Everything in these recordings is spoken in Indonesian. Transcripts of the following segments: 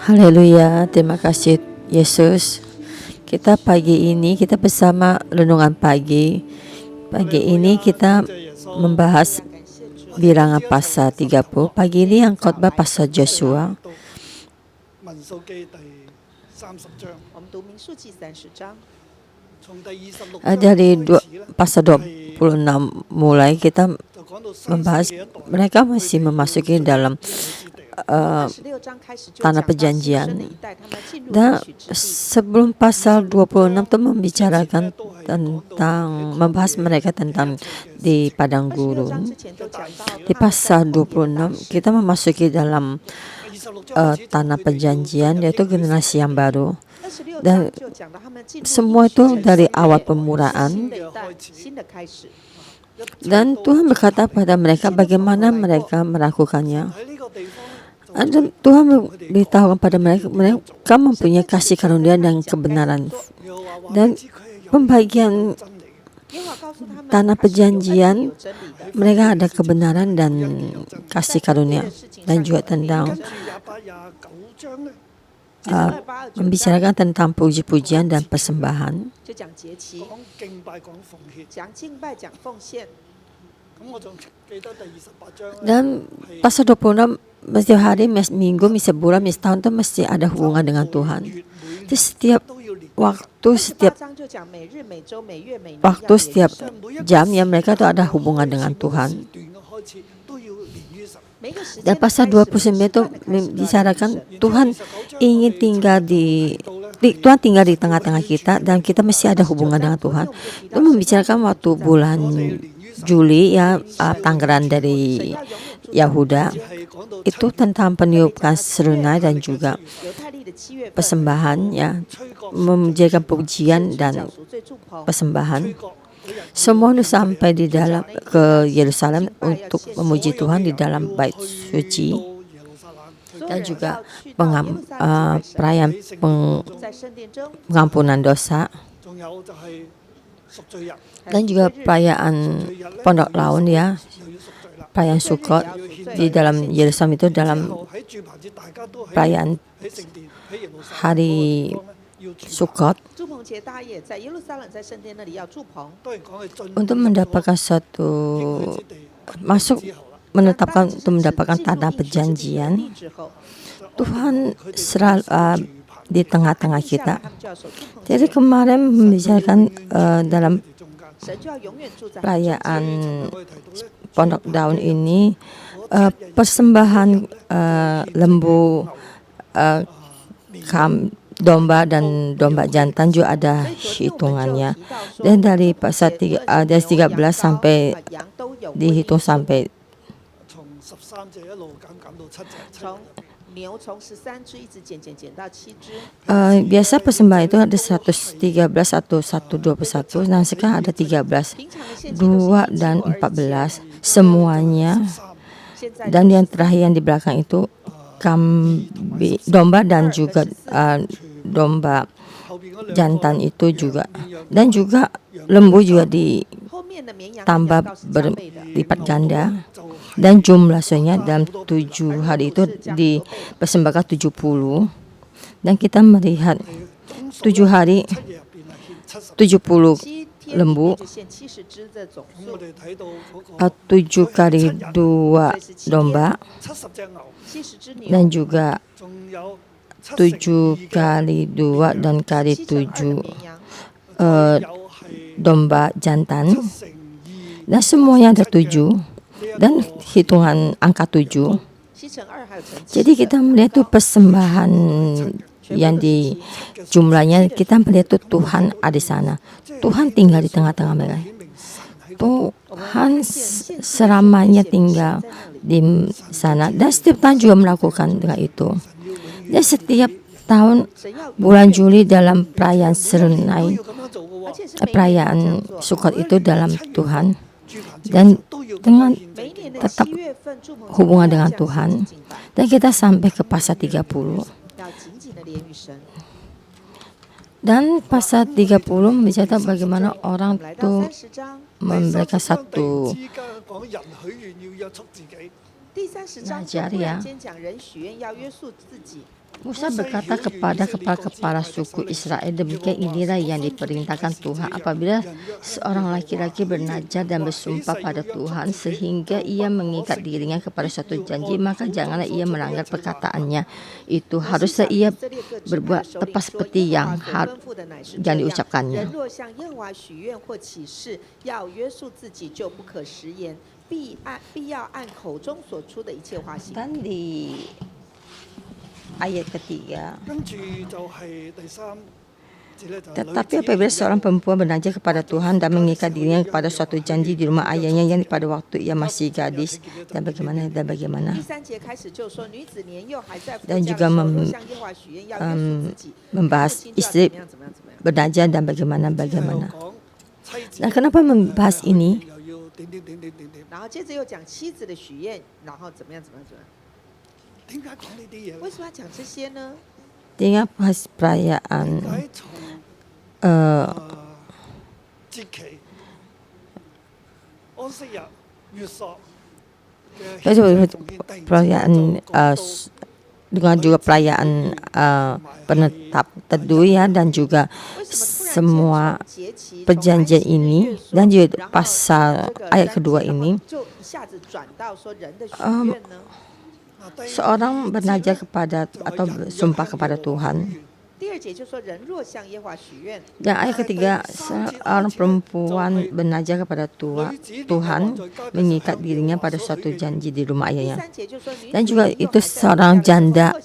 Haleluya, terima kasih Yesus. Kita pagi ini kita bersama renungan pagi. Pagi ini kita membahas Bilangan pasal 30. Pagi ini yang khotbah pasal Joshua. Dari pasal 26 mulai kita membahas mereka masih memasuki dalam tanah perjanjian. Dan sebelum pasal 26 itu membicarakan tentang membahas mereka tentang di padang gurun. Di pasal 26 kita memasuki dalam tanah perjanjian, yaitu generasi yang baru. Dan semua itu dari awal permulaan. Dan Tuhan berkata pada mereka bagaimana mereka melakukannya. Dan Tuhan memberitahu kepada mereka mempunyai kasih karunia dan kebenaran. Dan pembagian tanah perjanjian mereka ada kebenaran dan kasih karunia. Dan juga tentang membicarakan tentang puji-pujian dan persembahan. Dan pasal 26 setiap hari, minggu, bulan, tahun itu mesti ada hubungan dengan Tuhan. Jadi setiap jam yang mereka itu ada hubungan dengan Tuhan. Dan pasal 29 itu membicarakan Tuhan ingin tinggal Tuhan tinggal di tengah-tengah kita dan kita mesti ada hubungan dengan Tuhan. Itu membicarakan waktu bulan Juli ya, tanggalan dari Yahuda itu tentang peniupan serunai dan juga persembahan ya, menjaga pujian dan persembahan. Semua itu sampai di dalam ke Yerusalem untuk memuji Tuhan di dalam bait suci dan juga perayaan pengampunan dosa dan juga perayaan Pondok Laun ya, perayaan Sukkot di dalam Yerusalem itu dalam perayaan hari Sukkot untuk mendapatkan satu menetapkan untuk mendapatkan tanah perjanjian. Tuhan selalu di tengah-tengah kita. Jadi kemarin membicarakan dalam perayaan Pondok Daun ini persembahan lembu, domba dan domba jantan juga ada hitungannya. Dan dari pasal 13 sampai dihitung sampai biasa persembahan itu ada 113 atau 121, dan sekarang ada 13, 2 dan 14 semuanya. Dan yang terakhir yang di belakang itu domba dan juga domba jantan itu juga, dan juga lembu juga ditambah berlipat ganda. Dan jumlah soalnya dalam 7 hari itu dipersembahkan 70. Dan kita melihat 7 hari 70 lembu, 7 kali 2 domba, dan juga 7 kali 2 dan kali 7 domba jantan. Dan semuanya ada 7 dan hitungan angka 7. Jadi kita melihat itu persembahan yang di jumlahnya, kita melihat itu Tuhan ada di sana. Tuhan tinggal di tengah-tengah mereka. Tuhan selamanya tinggal di sana, dan setiap tahun juga melakukan dengan itu. Dan setiap tahun bulan Juli dalam perayaan serunai, perayaan Sukkot itu dalam Tuhan, dan dengan tetap hubungan dengan Tuhan. Dan kita sampai ke pasal 30. Dan pasal 30 bicara bagaimana orang itu memberikan satu belajar ya. Musa berkata kepada kepala-kepala suku Israel, demikian inilah yang diperintahkan Tuhan apabila seorang laki-laki bernazar dan bersumpah pada Tuhan sehingga ia mengikat dirinya kepada suatu janji, maka janganlah ia melanggar perkataannya itu. Haruslah ia berbuat tepat seperti yang diucapkannya. Dan di ayat ketiga, tetapi apabila seorang perempuan bernazar kepada Tuhan dan mengikat dirinya kepada suatu janji di rumah ayahnya yang pada waktu ia masih gadis, dan bagaimana dan juga membahas istri bernazar dan bagaimana. Nah, kenapa membahas ini? Dengan bahas perayaan dengan juga perayaan penetap teduh ya, dan juga semua perjanjian ini, dan juga pasal ayat kedua ini, seorang bernazar kepada atau bersumpah kepada Tuhan. Dan ayat ketiga, seorang perempuan bernazar kepada Tuhan mengikat dirinya pada suatu janji di rumah ayahnya. Dan juga itu seorang janda,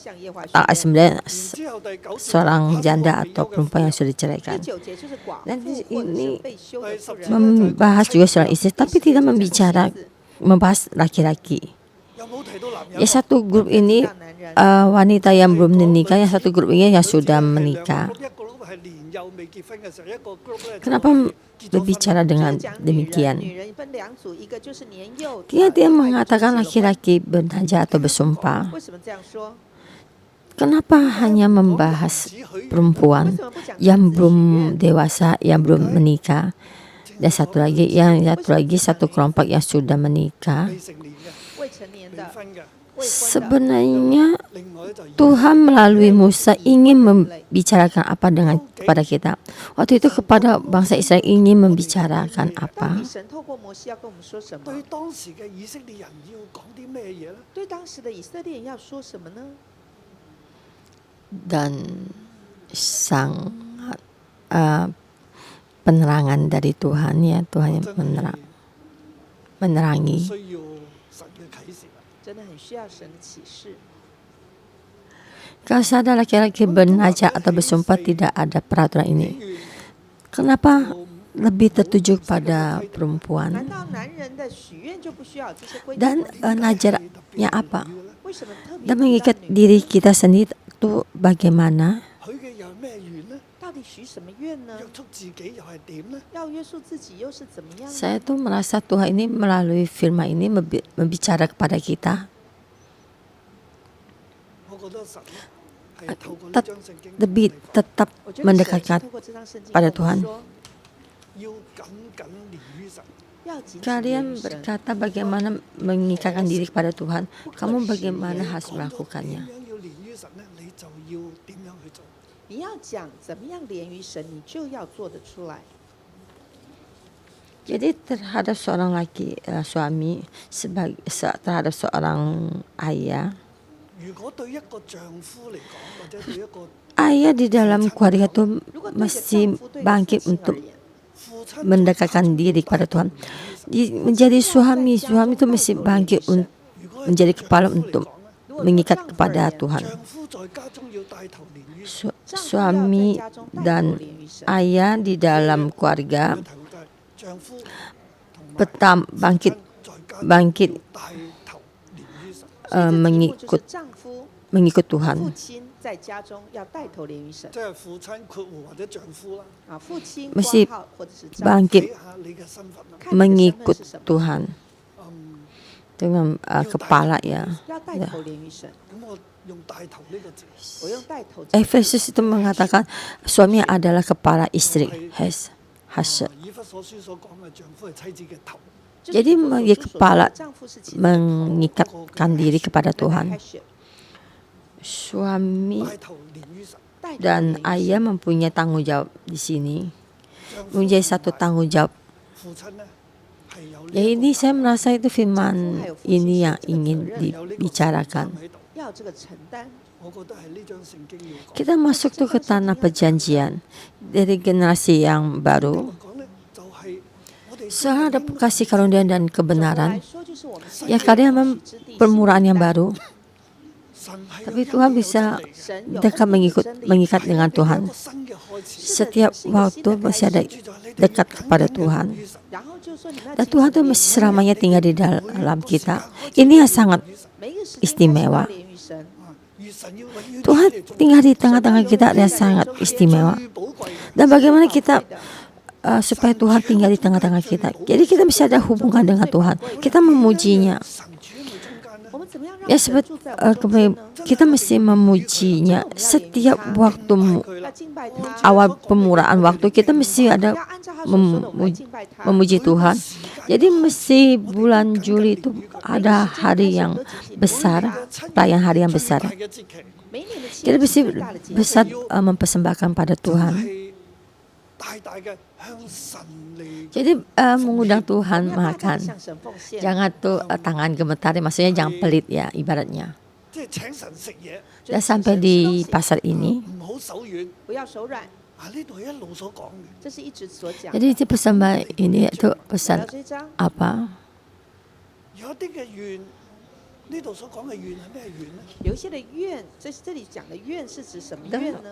seorang janda atau perempuan yang sudah diceraikan. Dan ini membahas juga seorang istri, tapi tidak membahas laki-laki. Ya, satu grup ini wanita yang belum menikah, yang satu grup ini yang sudah menikah. Kenapa berbicara dengan demikian? Dia mengatakan laki-laki bernazar atau bersumpah. Kenapa hanya membahas perempuan yang belum dewasa, yang belum menikah, dan satu lagi satu kelompok yang sudah menikah? Sebenarnya Tuhan melalui Musa ingin membicarakan apa kepada kita. Waktu itu kepada bangsa Israel ingin membicarakan apa? Dan sangat penerangan dari Tuhan ya, Tuhan yang menerangi. Kalau ada laki-laki bernazar atau bersumpah, tidak ada peraturan ini. Kenapa lebih tertuju pada perempuan? Dan nazarnya apa? Dan mengikat diri kita sendiri itu bagaimana? Saya tuh merasa Tuhan ini melalui firman ini membicara kepada kita. Lebih tetap mendekatkan pada Tuhan. Kalian berkata bagaimana mengikatkan diri kepada Tuhan. Kamu bagaimana harus melakukannya? Jadi terhadap seorang suami, terhadap seorang ayah, ayah di dalam keluarga itu mesti bangkit untuk mendekatkan diri kepada Tuhan. Menjadi suami itu mesti bangkit menjadi kepala untuk mengikat kepada Tuhan. Suami dan ayah di dalam keluarga bangkit mengikut Tuhan. Mesti bangkit mengikut Tuhan dengan kepala ya. Efesus itu mengatakan suami adalah kepala istri. Jadi kepala mengikatkan diri kepada Tuhan. Suami dan ayah mempunyai tanggung jawab di sini, mempunyai satu tanggung jawab. Ya, ini saya merasa itu firman ini yang ingin dibicarakan. Kita masuk tuh ke tanah perjanjian dari generasi yang baru. Sekarang ada kasih karunia dan kebenaran. Ya, karena permuraan yang baru. Tapi Tuhan bisa dekat mengikat dengan Tuhan. Setiap waktu masih ada dekat kepada Tuhan. Dan Tuhan itu mesti selamanya tinggal di dalam kita. Ini yang sangat istimewa. Tuhan tinggal di tengah-tengah kita dan sangat istimewa. Dan bagaimana kita supaya Tuhan tinggal di tengah-tengah kita. Jadi kita bisa ada hubungan dengan Tuhan. Kita memujinya. Ya, kita mesti memujinya setiap waktu awal pemuraan waktu. Kita mesti ada memuji Tuhan. Jadi mesti bulan Juli itu ada hari yang besar, perayaan hari yang besar. Kita mesti besar mempersembahkan pada Tuhan. Jadi mengundang Tuhan makan. Jangan tuh tangan gemetar, maksudnya jangan pelit ya ibaratnya. Dan sampai di pasar ini. Jadi itu persembahan ini itu pesan apa?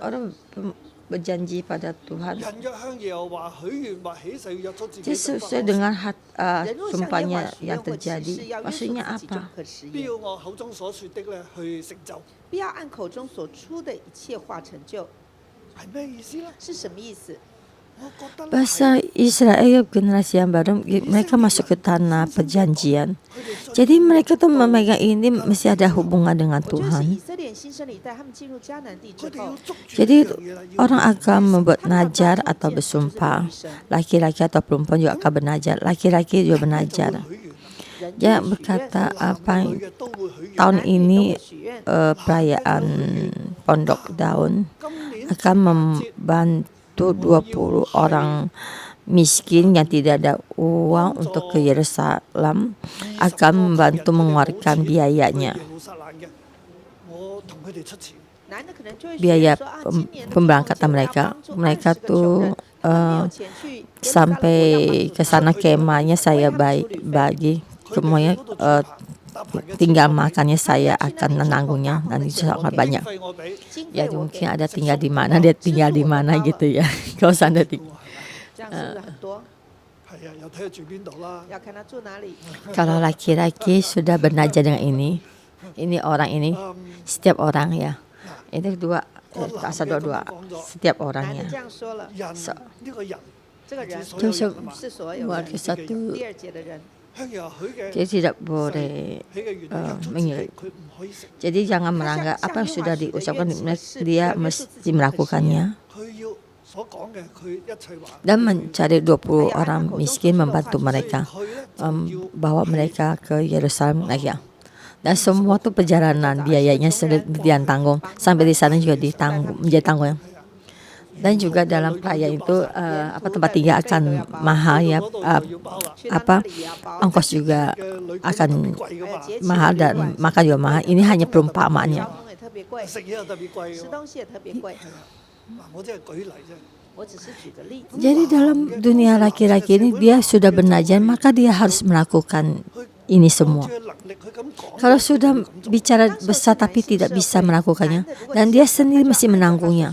Orang berjanji pada Tuhan. Jadi sesuai dengan sumpahnya yang terjadi. Maksudnya apa? Bahasa Israel generasi yang baru, mereka masuk ke tanah perjanjian. Jadi mereka tuh memegang ini mesti ada hubungan dengan Tuhan. Jadi orang akan membuat najar atau bersumpah. Laki-laki atau perempuan juga akan bernajar. Laki-laki juga bernajar. Dia berkata apa tahun ini perayaan Pondok Daun akan membantu 20 orang miskin yang tidak ada uang untuk ke Yerusalem, akan membantu mengeluarkan biayanya. Biaya pemberangkatan mereka. Mereka tuh sampai ke sana kemahnya saya bagi semuanya, tinggal makannya saya akan menanggungnya, dan itu sangat banyak. Ya mungkin ada tinggal di mana, dia tinggal di mana gitu ya. Kalau sana kalau laki-laki sudah bernajar dengan ini orang ini, setiap orang ya. Ini asal dua setiap orangnya. Warga satu. Dia tidak boleh mengirit. Jadi jangan melanggar apa yang sudah diucapkan, dia mesti melakukannya. Dan mencari 20 orang miskin, membantu mereka, bawa mereka ke Yerusalem lagi. Dan semua tuh perjalanan biayanya sudah ditanggung, sampai di sana juga menjadi tanggung. Dan juga dalam perayaan itu tempat tinggal akan mahal ya, ongkos juga akan mahal dan makan juga mahal. Ini hanya perumpamaannya. Jadi dalam dunia laki-laki ini dia sudah bernajar, maka dia harus melakukan ini semua. Kalau sudah bicara besar tapi tidak bisa melakukannya, dan dia sendiri mesti menanggungnya.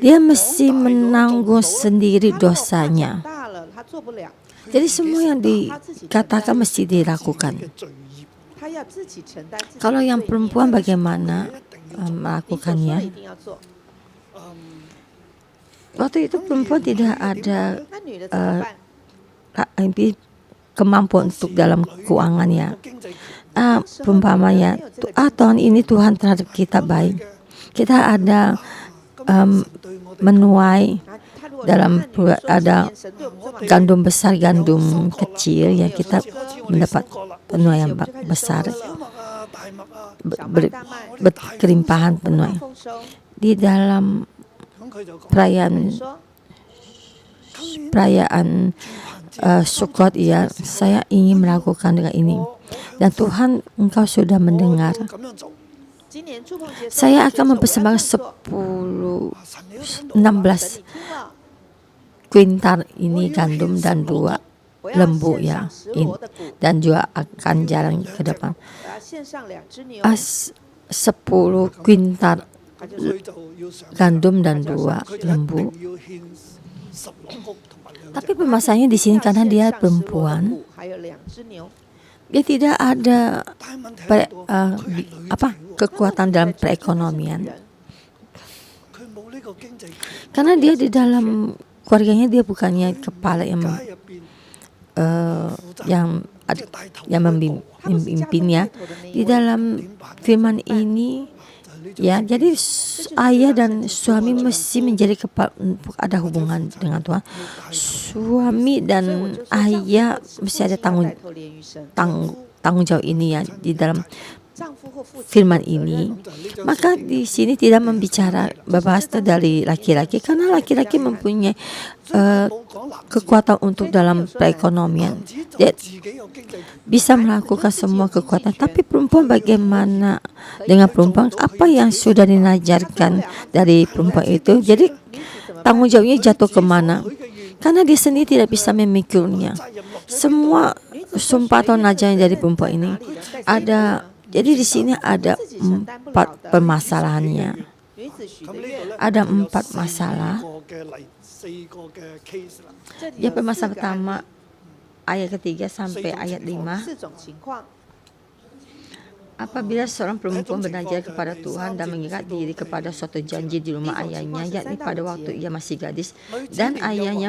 Dia mesti menanggung sendiri dosanya. Jadi semua yang dikatakan mesti dilakukan. Kalau yang perempuan bagaimana melakukannya? Waktu itu perempuan tidak ada kemampuan untuk dalam keuangannya. Perumpamanya, tahun ini Tuhan terhadap kita baik. Kita ada menuai dalam ada gandum besar, gandum kecil yang kita mendapat penuai yang besar, berkelimpahan penuai. Di dalam perayaan Sukkot, ya, saya ingin melakukan dengan ini. Dan Tuhan, Engkau sudah mendengar. Saya akan mempersembahkan 16 kuintal ini gandum dan 2 lembu, ya, dan juga akan jalan ke depan. 10 kuintal gandum dan 2 lembu. Tapi permasalahannya di sini karena dia perempuan, dia tidak ada kekuatan dalam perekonomian. Karena dia di dalam keluarganya, dia bukannya kepala yang memimpinnya. Di dalam firman ini, ya, jadi ayah dan suami mesti menjadi ada hubungan dengan Tuhan. Suami dan ayah mesti ada tanggung jawab ini, ya, di dalam firman ini. Maka di sini tidak membahas dari laki-laki, karena laki-laki mempunyai kekuatan untuk dalam perekonomian. Dia bisa melakukan semua kekuatan. Tapi perempuan, bagaimana dengan perempuan? Apa yang sudah dinajarkan dari perempuan itu? Jadi tanggung jawabnya jatuh kemana? Karena dia sendiri tidak bisa memikulnya. Semua sumpah atau najarnya dari perempuan ini ada. Jadi di sini ada 4 permasalahannya. Ada 4 masalah. Ya, permasalahan pertama, ayat ketiga sampai ayat 5. Apabila seorang perempuan bernazar kepada Tuhan dan mengikat diri kepada suatu janji di rumah ayahnya, yakni pada waktu ia masih gadis, dan ayahnya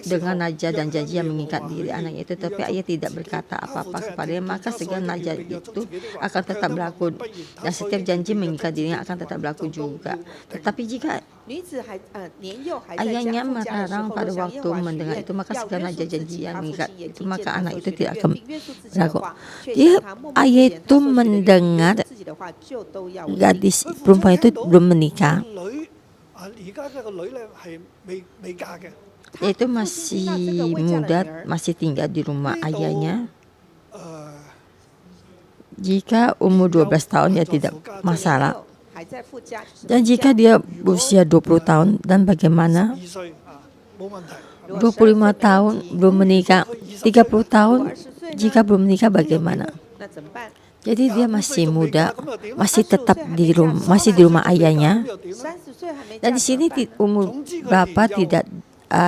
dengan nazar dan janji yang mengikat diri anaknya itu, tapi ayah tidak berkata apa-apa kepadanya, maka segala nazar itu akan tetap berlaku, dan setiap janji mengikat dirinya akan tetap berlaku juga. Tetapi jika ayahnya melarang pada waktu mendengar itu, maka segala nazar janji yang mengikat itu, maka anak itu tidak akan berlaku. Dia ayah itu mendengar gadis perempuan itu belum menikah, yaitu masih muda, masih tinggal di rumah ayahnya. Jika umur 12 tahun, ya tidak masalah. Dan jika dia berusia 20 tahun, dan bagaimana? 25 tahun belum menikah, 30 tahun jika belum menikah, bagaimana? Jadi dia masih muda, masih tetap di rumah ayahnya. Dan di sini umur berapa tidak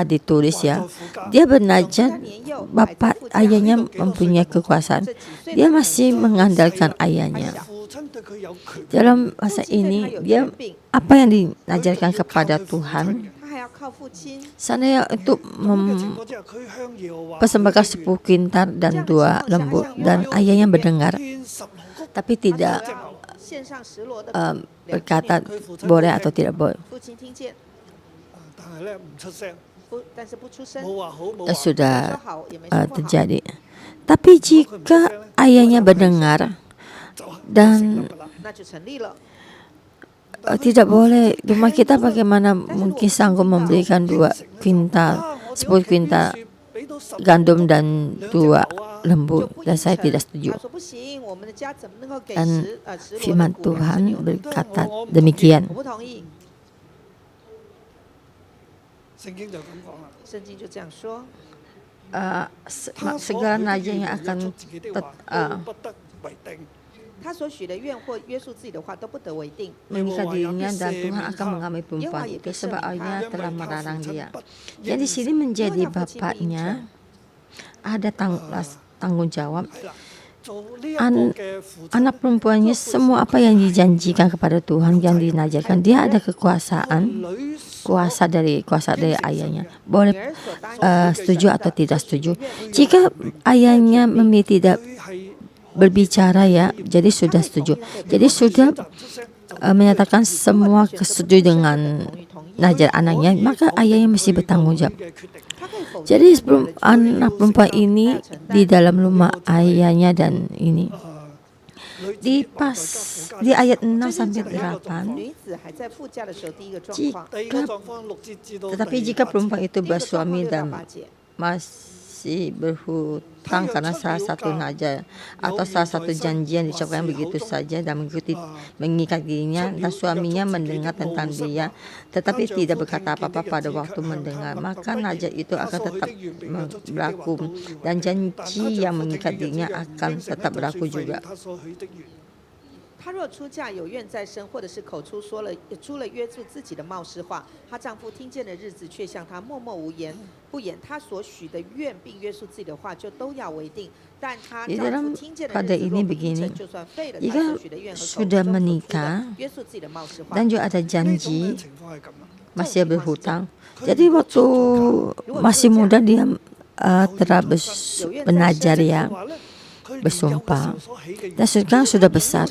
ditulis, ya. Dia bernazar, bapak ayahnya mempunyai kekuasaan. Dia masih mengandalkan ayahnya. Dalam masa ini, dia apa yang dinajarkan kepada Tuhan? Sana untuk mempersembahkan 10 kuintal dan 2 lembu, dan ayahnya mendengar, tapi tidak berkata boleh atau tidak boleh. Sudah terjadi. Tapi jika ayahnya mendengar dan tidak boleh, rumah kita bagaimana mungkin sanggup memberikan 10 kuintal gandum dan 2 lembu, dan saya tidak setuju. Dan firman Tuhan berkata demikian. Segala nazar yang akan mengikat dirinya, dan Tuhan akan mengambil perempuan itu sebab ayahnya telah melarang dia. Jadi di sini menjadi bapaknya ada tanggung jawab. Anak perempuannya, semua apa yang dijanjikan kepada Tuhan, yang dinajarkan, dia ada kekuasaan, kuasa dari ayahnya. Boleh setuju atau tidak setuju. Jika ayahnya tidak berbicara, ya, jadi sudah setuju. Jadi sudah menyatakan semua setuju dengan Najar anaknya, maka ayahnya mesti bertanggung jawab. Jadi sebelum anak perempuan ini di dalam rumah ayahnya dan ini di ayat 6 sampai 8, tetapi jika perempuan itu bersuami dan masih berhutang karena salah satu najar atau salah satu janji yang diucapkan begitu saja dan mengikat dirinya, dan suaminya mendengar tentang dia tetapi tidak berkata apa-apa pada waktu mendengar, maka najar itu akan tetap berlaku dan janji yang mengikat dirinya akan tetap berlaku juga. 她若出嫁有愿在身，或者是口出出了约束自己的冒失话，她丈夫听见的日子却向她默默无言不言，她所许的愿并约束自己的话就都要为定。但她丈夫听见的日子若不应承，就算废了她所许的愿和口中所出的约束自己的冒失话。 dan juga ada janji masih berhutang. Jadi waktu masih muda dia telah benajar ya, bersumpah, dan sekarang sudah besar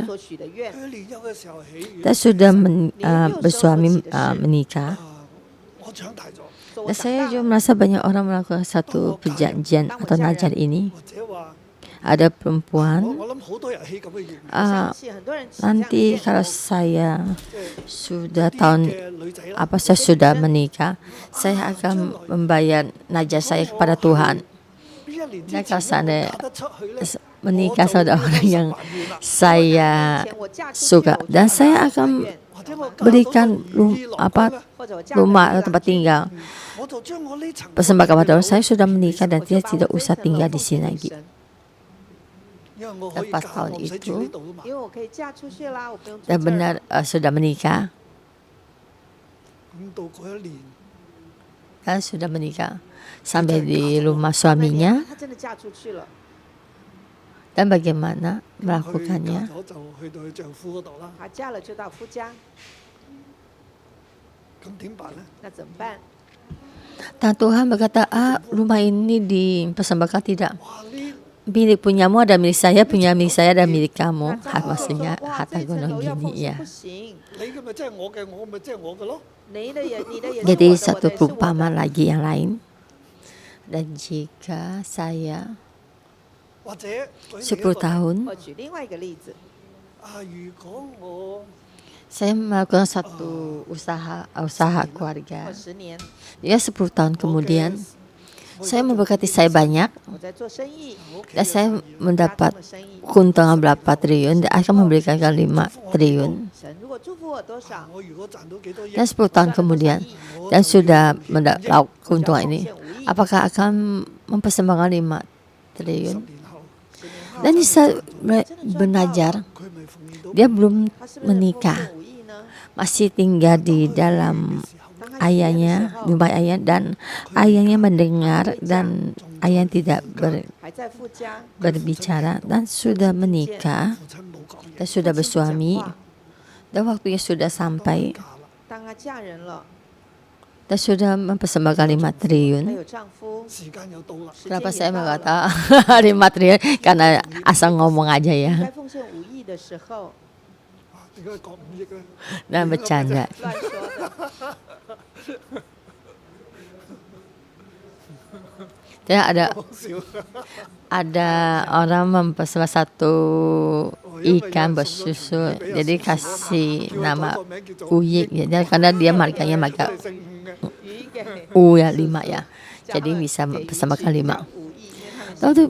dan sudah bersuami menikah. Dan saya juga merasa banyak orang melakukan satu perjanjian atau najar ini. Ada perempuan, nanti kalau saya sudah saya sudah menikah, saya akan membayar najar saya kepada Tuhan. Dan kalau saya menikah sama orang yang saya suka, dan saya akan berikan rumah atau tempat tinggal, persembahkan kepada orang, saya sudah menikah dan dia tidak usah tinggal di sini lagi. Lepas tahun itu, dan benar sudah menikah, dan sudah menikah sampai di rumah suaminya. Dan bagaimana melakukannya? Dan Tuhan berkata, rumah ini dipersembahkan tidak. Milik punyamu ada milik saya, punya milik saya ada milik kamu. Maksudnya harta gunung gini ya. Jadi satu perumpamaan lagi yang lain. Dan jika saya 10 tahun, saya melakukan satu usaha keluarga. Ya 10 tahun kemudian, saya memberkati saya banyak, dan saya mendapat keuntungan berapa triliun, dan akan memberikan 5 triliun. Dan 10 tahun kemudian, dan sudah mendapat keuntungan ini, apakah akan mempersembahkan 5 triliun? Dan bisa benajar, dia belum menikah, masih tinggal di dalam ayahnya, rumah ayah, dan ayahnya mendengar dan ayah tidak berbicara, dan sudah menikah dan sudah bersuami, dan waktunya sudah sampai dan sudah mempersembahkan 5 triliun. Kenapa saya mengatakan 5 triliun? Karena asal ngomong aja ya. Dan bercanda. Dan ada orang mempersembahkan satu ikan bersusu, jadi kasih nama Uyik ya, karena dia markanya marka ya 5 ya, jadi bisa mempersembahkan 5. Lalu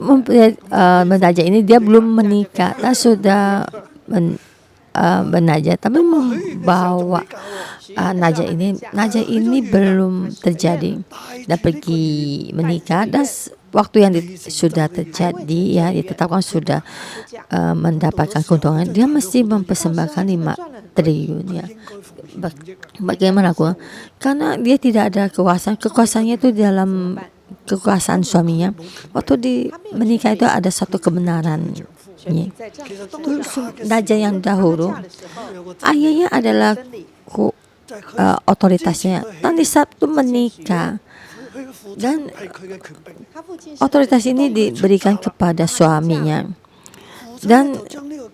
menajar ini dia belum menikah, dan sudah menajar, tapi membawa najar ini belum terjadi, dan pergi menikah, dan waktu yang sudah terjadi ya ditetapkan sudah mendapatkan keuntungan, dia mesti mempersembahkan 5 triliun ya. Bagaimana aku? Karena dia tidak ada kekuasaannya itu dalam kekuasaan suaminya. Waktu di menikah itu ada satu kebenarannya. Najar yang dahulu, ayahnya adalah otoritasnya. Dan di Sabtu menikah, dan otoritas ini diberikan kepada suaminya. Dan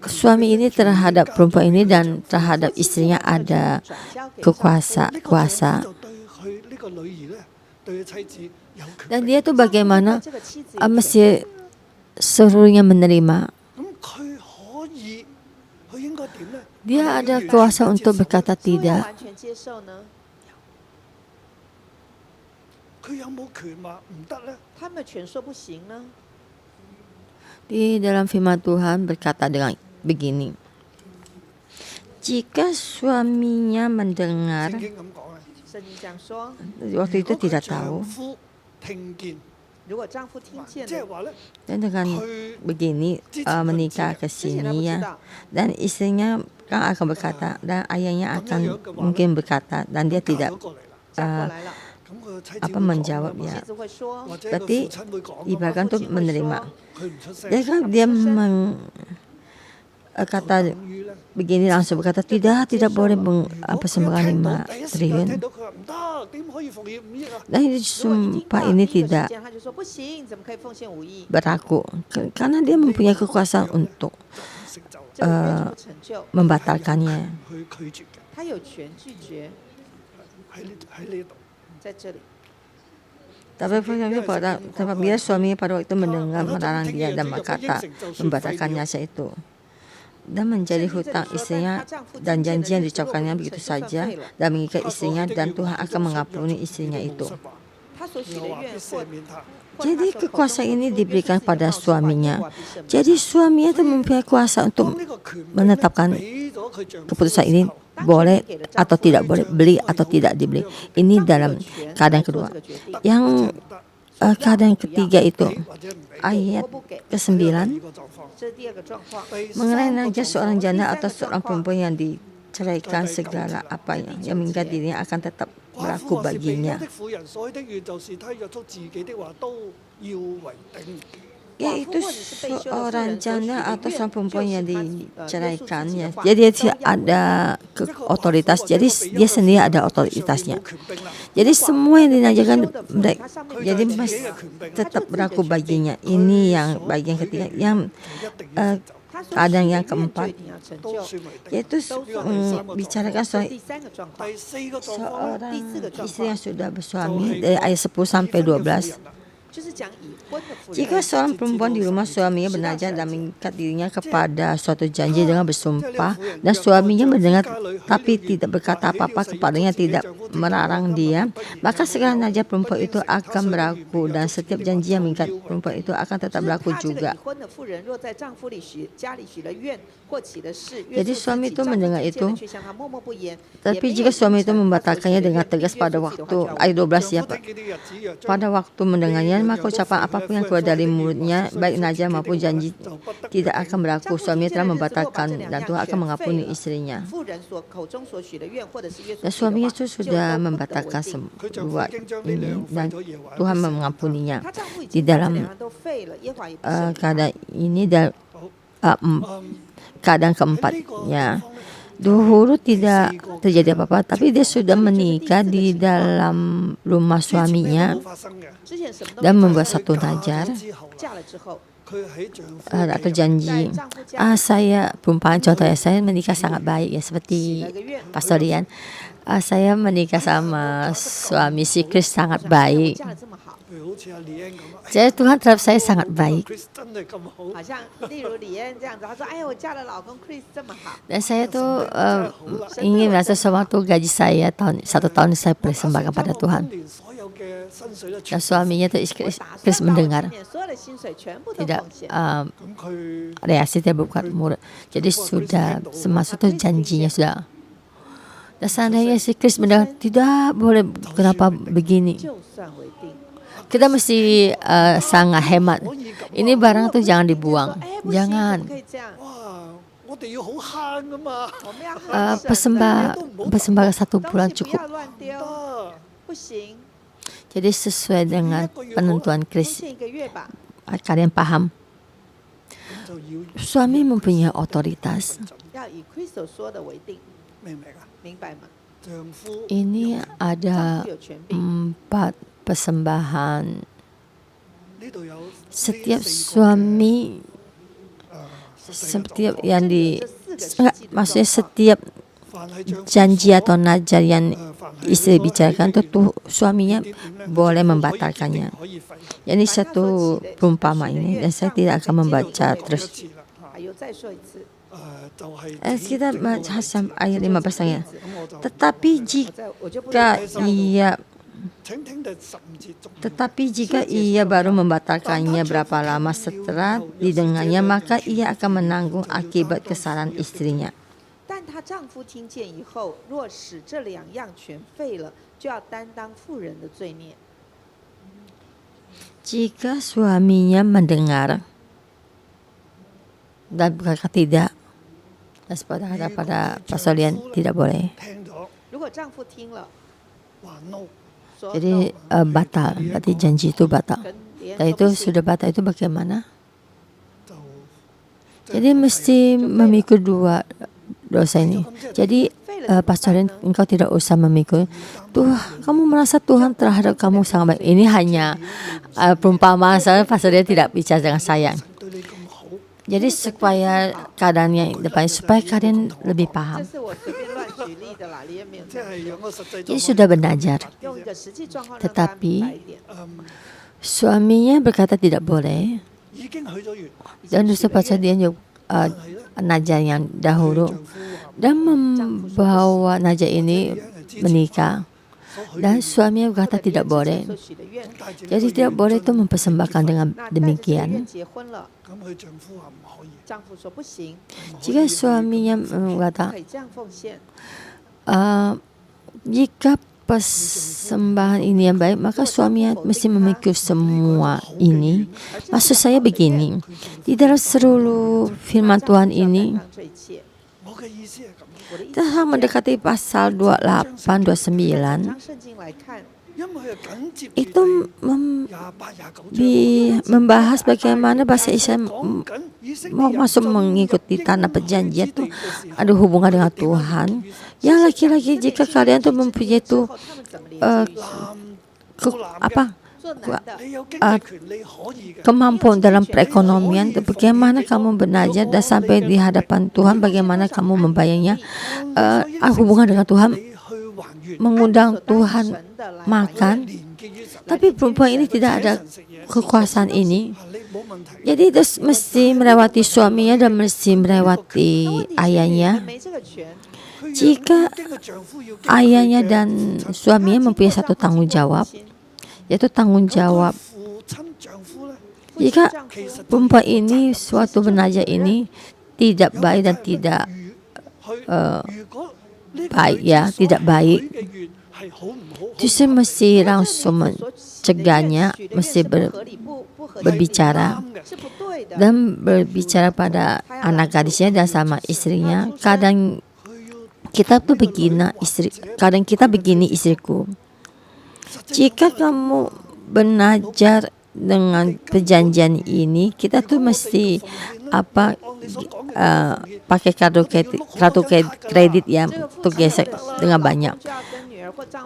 suami ini terhadap perempuan ini dan terhadap istrinya ada kuasa. Dan dia tuh bagaimana mesti seluruhnya menerima. Dia ada kuasa untuk berkata tidak. Di dalam firman Tuhan berkata dengan begini, jika suaminya mendengar, waktu itu tidak tahu, dan dengan begini menikah ke sini ya, dan istrinya kan akan berkata, dan ayahnya akan mungkin berkata, dan dia tidak menjawab ya. Berarti ibaratkan tuh menerima. Jadi kan dia kata begini langsung berkata tidak boleh persembahkan 5 triliun. Dan sumpah ini tidak berlaku karena dia mempunyai kekuasaan untuk membatalkannya. Tapi apabila suaminya pada waktu mendengar melarang dia dan berkata membatalkan nasihat itu dan menjadi hutang istrinya dan janji yang diucapkannya begitu saja dan mengikat istrinya, dan Tuhan akan mengampuni istrinya itu. Jadi kekuasaan ini diberikan pada suaminya. Jadi suaminya itu mempunyai kuasa untuk menetapkan keputusan ini boleh atau tidak boleh, beli atau tidak dibeli. Ini dalam keadaan kedua. Yang keadaan ketiga itu ayat ke-9 mengenai najis seorang janda atau seorang perempuan yang diceraikan, segala apa yang mengikat dirinya akan tetap berlaku baginya. Yaitu seorang janda atau seorang perempuan yang diceraikan ya. Jadi dia ada otoritas. Jadi dia sendiri ada otoritasnya. Jadi semua yang dinajarkan jadi tetap berlaku baginya. Ini yang bagian ketiga. Yang keadaan yang keempat yaitu bicarakan soal seorang istri yang sudah bersuami dari ayat 10 sampai 12. Jika seorang perempuan di rumah suaminya bernajis dan mengikat dirinya kepada suatu janji dengan bersumpah, dan suaminya mendengar tapi tidak berkata apa-apa kepadanya, tidak melarang dia, maka segala najis perempuan itu akan berlaku, dan setiap janji yang mengikat perempuan itu akan tetap berlaku juga. Jadi suami itu mendengar itu, tapi jika suami itu membatalkannya dengan tegas pada waktu ayat 12 ya, pada waktu mendengarnya, maka ucapan apapun yang keluar dari mulutnya, baik najis maupun janji, tidak akan berlaku. Suami telah membatalkan dan Tuhan akan mengampuni istrinya. Dan suaminya itu sudah membatalkan semua ini dan Tuhan mengampuninya. Di dalam keadaan ini dan keadaan keempatnya, dahulu tidak terjadi apa-apa, tapi dia sudah menikah di dalam rumah suaminya dan membuat satu najar atau janji. Saya perempuan contohnya, saya menikah sangat baik ya, seperti Pastor Dian. Saya menikah sama suami si Chris sangat baik. Jadi Tuhan terhadap saya sangat baik. Dan saya tuh ingin merasa sewaktu gaji saya satu tahun saya persembahkan pada Tuhan. Dan suaminya tuh Chris mendengar, tidak reaksi, dia bukan murid. Jadi sudah semasuk tuh janjinya sudah. Dan seandainya si Chris mendengar, tidak boleh, kenapa begini? Kita mesti sangat hemat. Ini barang tuh jangan dibuang, jangan. Persembahkan 1 bulan cukup. Jadi sesuai dengan penentuan Kris, kalian paham? Suami mempunyai otoritas. Ini ada 4 persembahan. Setiap suami setiap yang maksudnya setiap janji atau najar yang istri bicarakan itu suaminya boleh membatalkannya. Jadi satu perumpama ini, dan saya tidak akan membaca terus. Kita baca ayat 15-nya. Tetapi jika ia baru membatalkannya berapa lama setelah didengarnya, maka ia akan menanggung akibat kesalahan istrinya. 但她丈夫听见以后，若使这两样全废了，就要担当妇人的罪孽。 Jika suaminya mendengar dan berkata tidak, dan pada pasal yang tidak boleh. 如果丈夫听了， Jadi batal, berarti janji itu batal. Dan itu sudah batal, itu bagaimana? Jadi mesti memikul dua dosa ini. Jadi pastorin, engkau tidak usah memikul. Kamu merasa Tuhan terhadap kamu sangat baik. Ini hanya perumpamaan saya, pastorin tidak bicara dengan sayang. Jadi supaya keadaannya depan, supaya kalian lebih paham. Ini sudah belajar. Tetapi suaminya berkata tidak boleh. Dan dosa pacar dia najar yang dahulu dan membawa najar ini menikah, dan suaminya berkata tidak boleh. Jadi tidak boleh itu mempersembahkan dengan demikian. Jika suaminya berkata jika persembahan ini yang baik, maka suaminya mesti memikul semua ini. Maksud saya begini, di dalam seluruh firman Tuhan ini, kita mendekati pasal 28, 29, itu membahas bagaimana bahasa Israel mau masuk mengikuti tanah perjanjian itu ada hubungan dengan Tuhan. Yang laki-laki, jika kalian tuh mempunyai itu kemampuan dalam perekonomian, bagaimana kamu belajar dan sampai di hadapan Tuhan, bagaimana kamu membayarnya, hubungan dengan Tuhan, mengundang Tuhan makan. Tapi perempuan ini tidak ada kekuasaan ini. Jadi dia mesti melewati suaminya dan mesti melewati ayahnya. Jika ayahnya dan suaminya mempunyai satu tanggung jawab, yaitu tanggung jawab. Jika perempuan ini, suatu benaja ini tidak baik dan tidak baik, ya, tidak baik, justru mesti langsung mencegahnya, mesti berbicara dan berbicara pada anak gadisnya dan sama istrinya. Kadang kita tuh begini, kadang kita begini, istriku, jika kamu belajar dengan perjanjian ini, kita tuh mesti pakai kartu kredit ya, untuk gesek dengan banyak.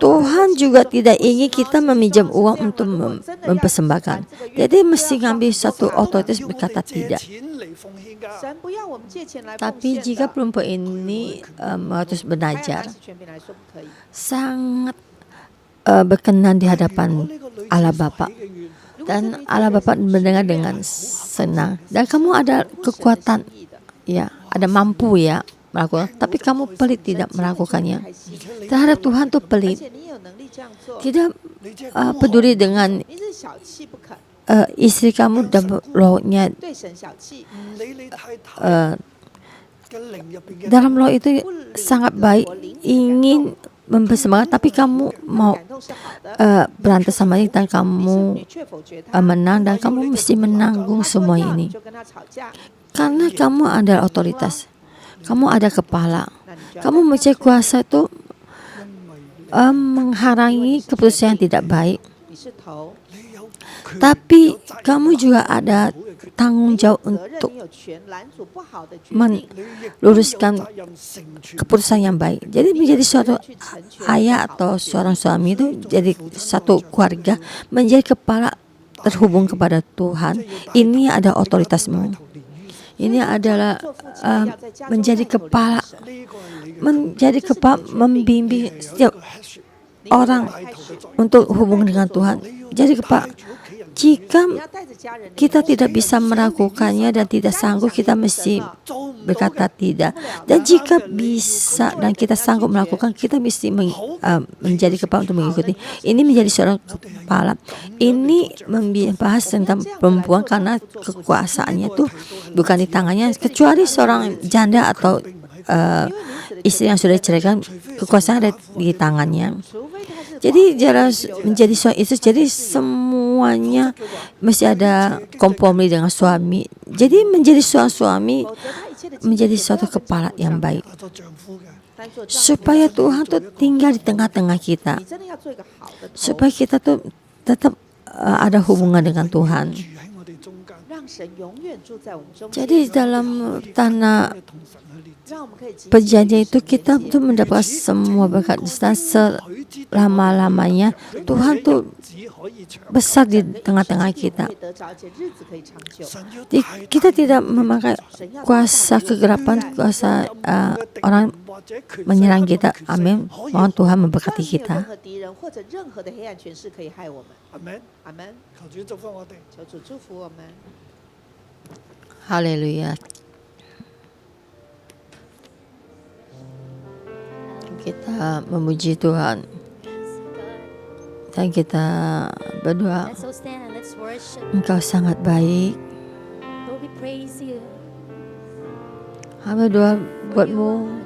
Tuhan juga tidak ingin kita meminjam uang untuk mempersembahkan. Jadi mesti ngambil satu otoritas berkata tidak. Tapi jika perempuan ini harus belajar, sangat berkenan di hadapan Allah Bapa, dan Allah Bapa mendengar dengan senang, dan kamu ada kekuatan, ya, ada mampu ya melakukan, tapi kamu pelit tidak melakukannya. Terhadap Tuhan tuh pelit, tidak peduli dengan istri kamu dan rohnya. Dalam roh itu sangat baik, ingin mempersembahkan, tapi kamu mau berantem sama ini, dan kamu menang, dan kamu mesti menanggung semua ini. Karena kamu ada otoritas, kamu ada kepala, kamu mempunyai kuasa itu menghalangi keputusan yang tidak baik. Tapi kamu juga ada tanggung jawab untuk meluruskan keputusan yang baik. Jadi menjadi suatu ayah atau seorang suami itu jadi satu keluarga, menjadi kepala terhubung kepada Tuhan. Ini ada otoritasmu. Ini adalah menjadi kepala, membimbing setiap orang untuk hubungan dengan Tuhan. Jadi kepala, jika kita tidak bisa melakukannya dan tidak sanggup, kita mesti berkata tidak. Dan jika bisa dan kita sanggup melakukan, kita mesti menjadi kepala untuk mengikuti. Ini menjadi seorang kepala. Ini membahas tentang perempuan karena kekuasaannya itu bukan di tangannya, kecuali seorang janda atau istri yang sudah diceraikan, kekuasaan ada di tangannya. Jadi menjadi seorang istri, jadi semuanya mesti ada kompromi dengan suami. Jadi menjadi seorang suami menjadi suatu kepala yang baik, supaya Tuhan tuh tinggal di tengah-tengah kita, supaya kita tuh tetap ada hubungan dengan Tuhan. Jadi dalam tanah perjanjian itu kita tuh mendapat semua berkat dan selama-lamanya Tuhan tuh besar di tengah-tengah kita. Kita tidak memakai kuasa kegelapan, kuasa orang menyerang kita. Amin. Mohon Tuhan memberkati kita. Haleluya. Kita memuji Tuhan dan kita berdoa. Engkau sangat baik. Hamba berdoa buatmu.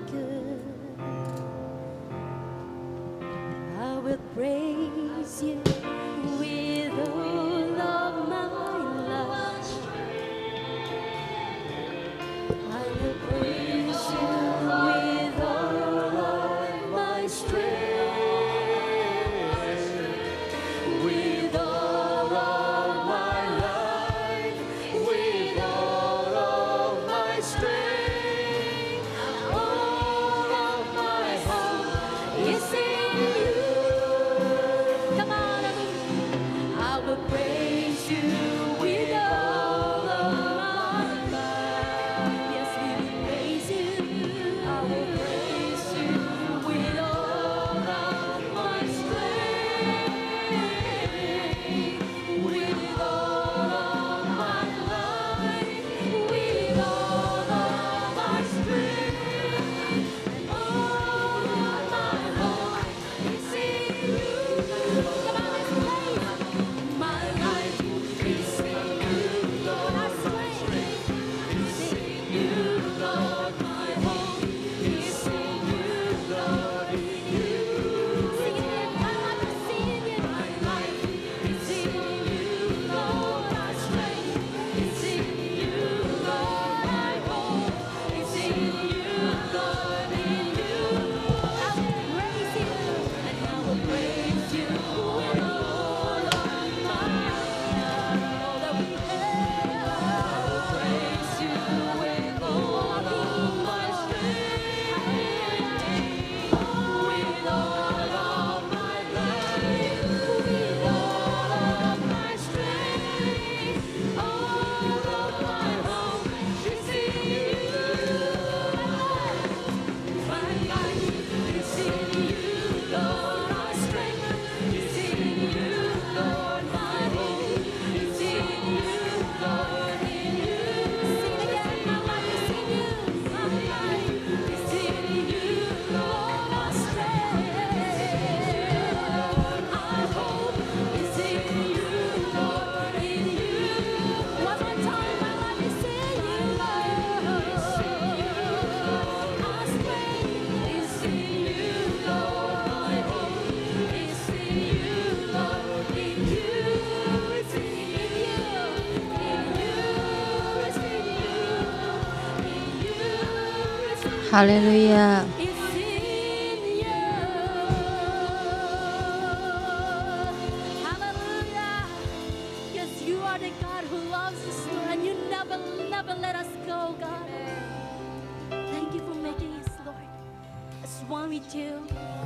Haleluya.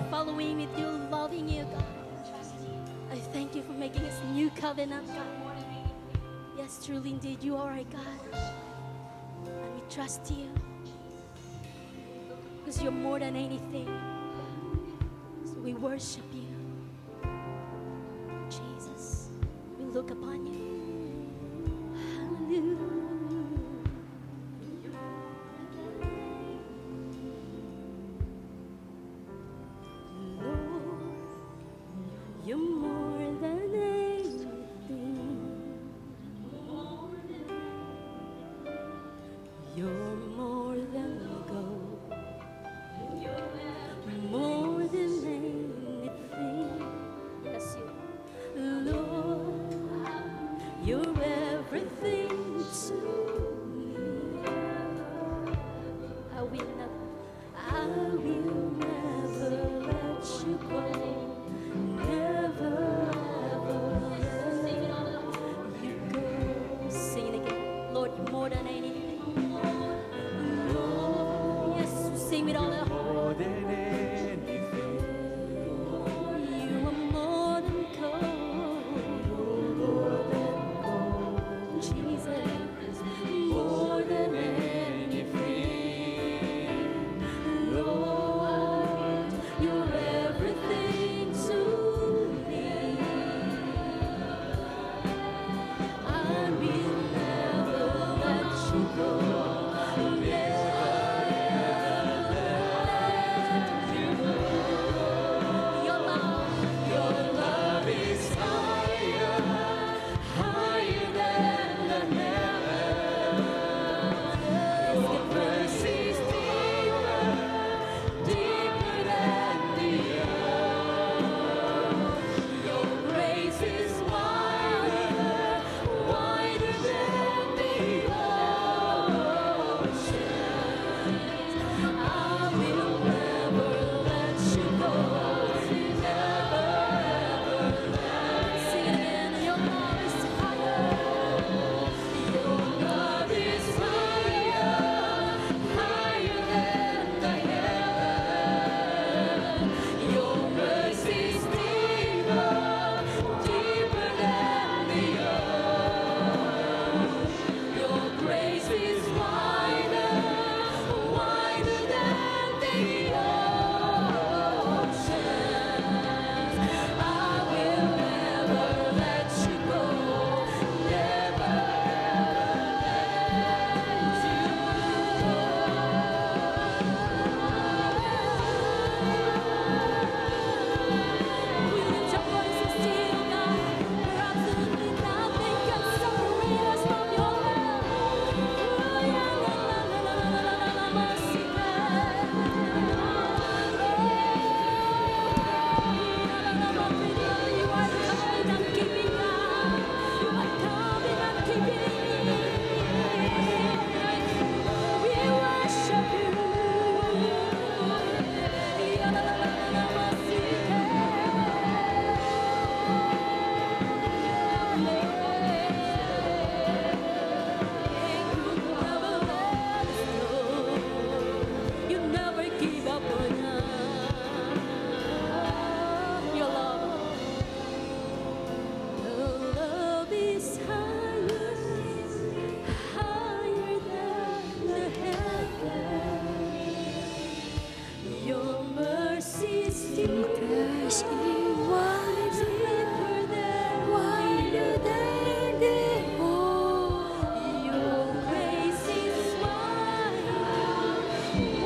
Following with you, loving you, God. I thank you for making us new covenant, God. Yes, truly indeed, you are our God. And we trust you. Because you're more than anything. So we worship you. Jesus, we look upon you. Hallelujah. Lord, you're more than anything. You're more than gold. More than anything. Yes, you are. Lord, you're everything to me. I will never let you go. Never ever let you go. Sing it again. Lord, you're more than anything. Lord, yes, sing with all the heart. More than anything, You are more than gold. Jesus, more than anything. Lord, you're everything to me. I will never let you go. Your love is higher, higher than the heavens. Your mercy is deeper, deeper than the earth. Your grace is wider, wider than the ocean. I will never let you go. Never ever let. Sing it again. Your love is higher. Your love is higher, higher than the heavens. Your mercy is deeper, deeper than the earth. Your grace is wider, wider than the ocean. I will never let you go. Never we lift our voices to you, God. For absolutely nothing can separate us from your love. You are covenant keeping God. You are covenant keeping. We worship you. You never give up on us. Your love is higher, higher than the heavens. Your mercy is deeper, deeper than wider than the ocean. Your grace is wider,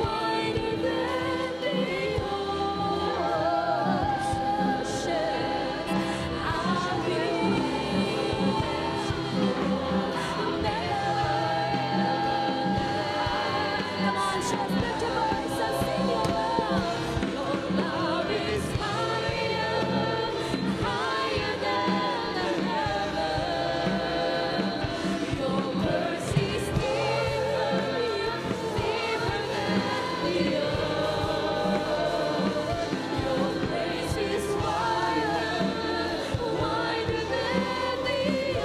wider than the ocean. I will come on, church, lift your voice and sing your love. Your love is higher, higher than the heavens. Your mercy is deeper, deeper than the earth. Your grace is wider, wider than the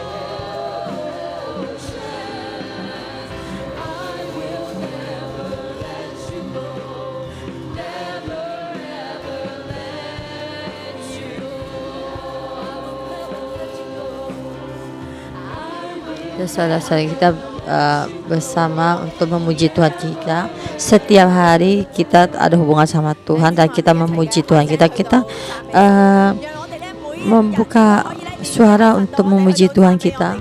ocean. I will never let you go. Never ever let you go. I will never let you go. I will Dan saudara-saudara kita bersama untuk memuji Tuhan kita. Setiap hari kita ada hubungan sama Tuhan dan kita memuji Tuhan kita. Kita membuka suara untuk memuji Tuhan kita.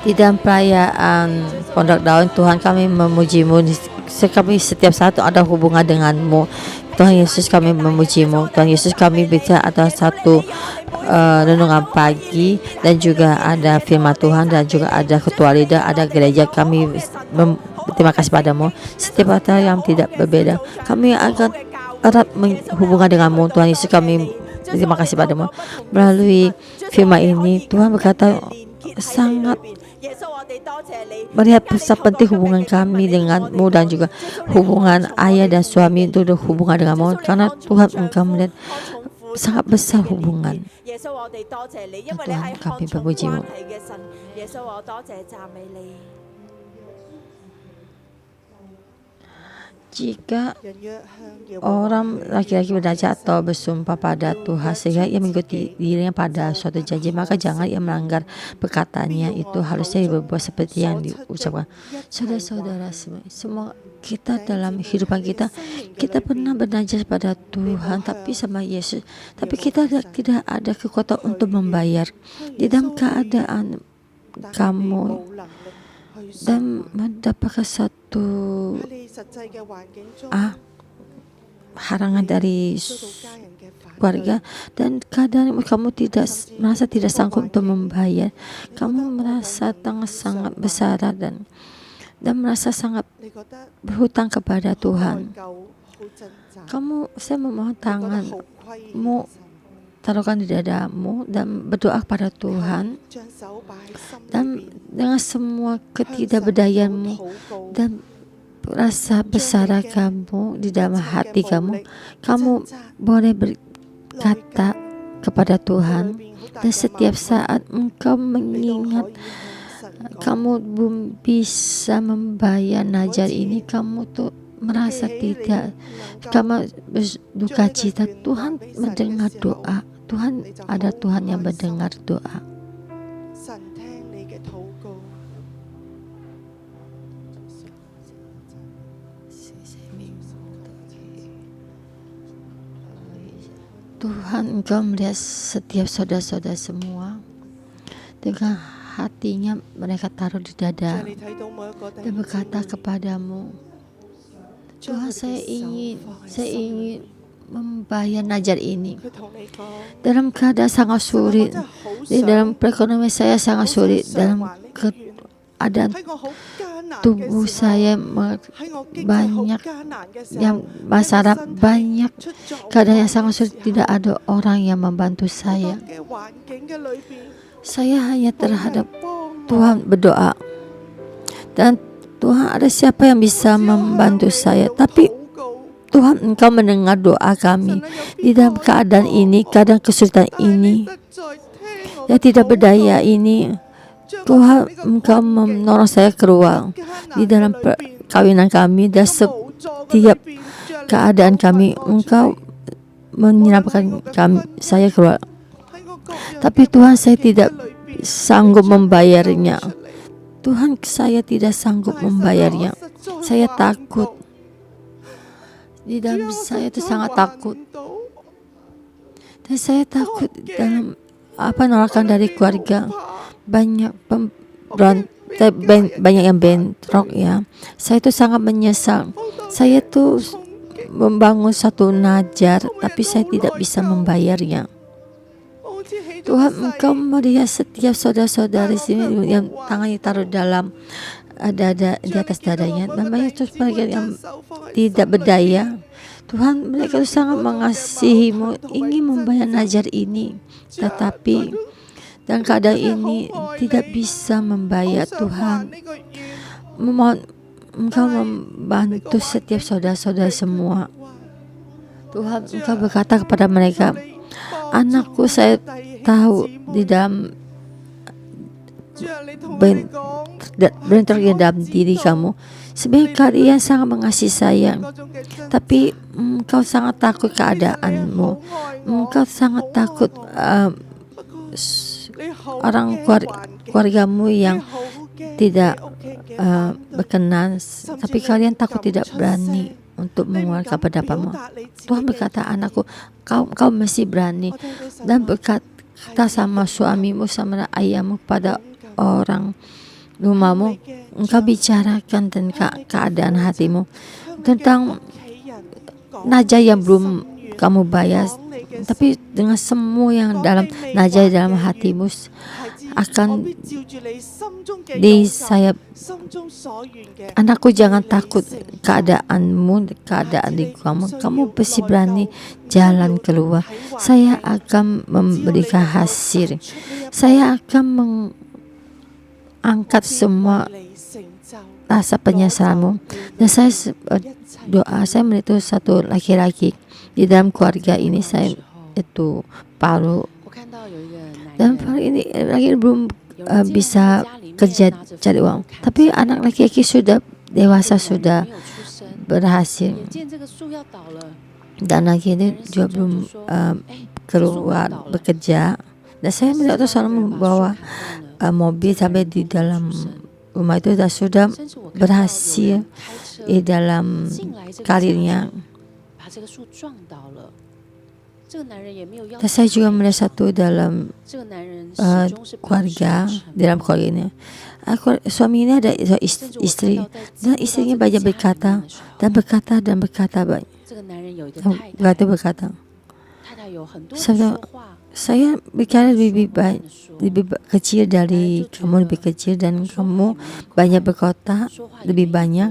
Di dalam perayaan Pondok Daun, Tuhan kami memuji-Mu. Kami setiap saat ada hubungan dengan-Mu. Tuhan Yesus, kami memuji-Mu. Tuhan Yesus, kami bicara ada satu renungan pagi dan juga ada firman Tuhan dan juga ada ketua lidah, ada gereja. Kami terima kasih padamu. Setiap kata yang tidak berbeda, kami akan erat hubungan dengan-Mu. Tuhan Yesus, kami terima kasih padamu. Melalui firman ini, Tuhan berkata sangat melihat penting hubungan kami dengan-Mu dan juga hubungan ayah dan suami itu hubungan dengan-Mu, karena Tuhan Engkau melihat sangat besar hubungan. Tuhan kami memuji-Mu. Jika orang laki-laki bernajis atau bersumpah pada Tuhan sehingga ia mengikuti dirinya pada suatu janji, maka jangan ia melanggar perkataannya. Itu harusnya berbuat seperti yang diucapkan. Saudara-saudara semua kita dalam kehidupan kita pernah bernajis pada Tuhan, tapi sama Yesus, tapi kita tidak ada kekuatan untuk membayar. Di dalam keadaan kamu dan mendapatkan satu harangan dari keluarga dan keadaan kamu merasa tidak sanggup untuk membayar, kamu merasa sangat besar dan merasa sangat berhutang kepada Tuhan. Saya memohon tanganmu, taruhkan di dadamu dan berdoa kepada Tuhan, dan dengan semua ketidakberdayaanmu dan rasa besar kamu di dalam hati kamu boleh berkata kepada Tuhan. Dan setiap saat engkau mengingat kamu belum bisa membayar najar ini, kamu tuh merasa tidak, kamu berduka cita, Tuhan mendengar doa. Tuhan ada Tuhan yang mendengar doa. Tuhan, Engkau melihat setiap saudara-saudara semua dengan hatinya mereka taruh di dada dan berkata kepadamu, Tuhan, saya ingin membayar najar ini. Dalam keadaan sangat sulit, di dalam perekonomian saya sangat sulit, dalam keadaan tubuh saya banyak yang masyarakat, banyak keadaan yang sangat sulit, tidak ada orang yang membantu saya. Saya hanya terhadap Tuhan berdoa, dan Tuhan, ada siapa yang bisa membantu saya? Tapi Tuhan, Engkau mendengar doa kami di dalam keadaan ini, keadaan kesulitan ini, yang tidak berdaya ini. Tuhan, Engkau menolong saya keluar di dalam perkawinan kami dan setiap keadaan kami. Engkau menyelamatkan saya keluar. Tapi Tuhan, saya tidak sanggup membayarnya. Tuhan, saya tidak sanggup membayarnya. Saya takut. Di dalam saya itu sangat takut. Dan saya takut dalam penolakan dari keluarga. Banyak yang bentrok ya. Saya itu sangat menyesal. Saya itu membangun satu najar, tapi saya tidak bisa membayarnya. Tuhan, Engkau melihat setiap saudara-saudari sini yang tangannya taruh dalam dada, di atas dadanya, namanya itu sebagian yang tidak berdaya. Tuhan, mereka itu sangat mengasihi-Mu, ingin membayar najar ini, tetapi dan keadaan ini tidak bisa membayar. Tuhan, memohon Engkau membantu setiap saudara-saudara semua. Tuhan, Engkau berkata kepada mereka, anakku, saya tahu di dalam bentrok dalam diri kamu. Sebenarnya kalian sangat mengasihi saya, tapi engkau sangat takut keadaanmu. Engkau sangat takut orang keluargamu yang tidak berkenan, tapi kalian takut tidak berani untuk mengeluarkan pendapatmu. Tuhan berkata, anakku, kau masih berani, dan berkata sama suamimu, sama ayahmu, pada orang rumahmu, engkau bicarakan tentang keadaan hatimu, tentang najah yang belum kamu bayar, tapi dengan semua yang dalam najah dalam hatimu akan disayap. Anakku, jangan takut keadaanmu, keadaan di kamu pasti berani jalan keluar. Saya akan memberikan hasil. Saya akan mengangkat semua rasa penyesalanmu. Dan saya doa, saya melihat satu laki-laki di dalam keluarga ini. Saya itu Paru, dan Paru ini lagi belum bisa kerja cari uang, tapi anak laki-laki sudah dewasa, sudah berhasil, dan lagi ini juga belum keluar bekerja. Dan saya melihat itu selalu membawa mobil sampai di dalam rumah itu, dan sudah berhasil di dalam karirnya. Dan saya juga melihat satu dalam keluarga, dalam keluarga ini. Suami ini ada istri, dan istrinya banyak berkata banyak. Berkata, saya bicara lebih kecil dari kamu, lebih kecil, dan kamu banyak berkata lebih banyak.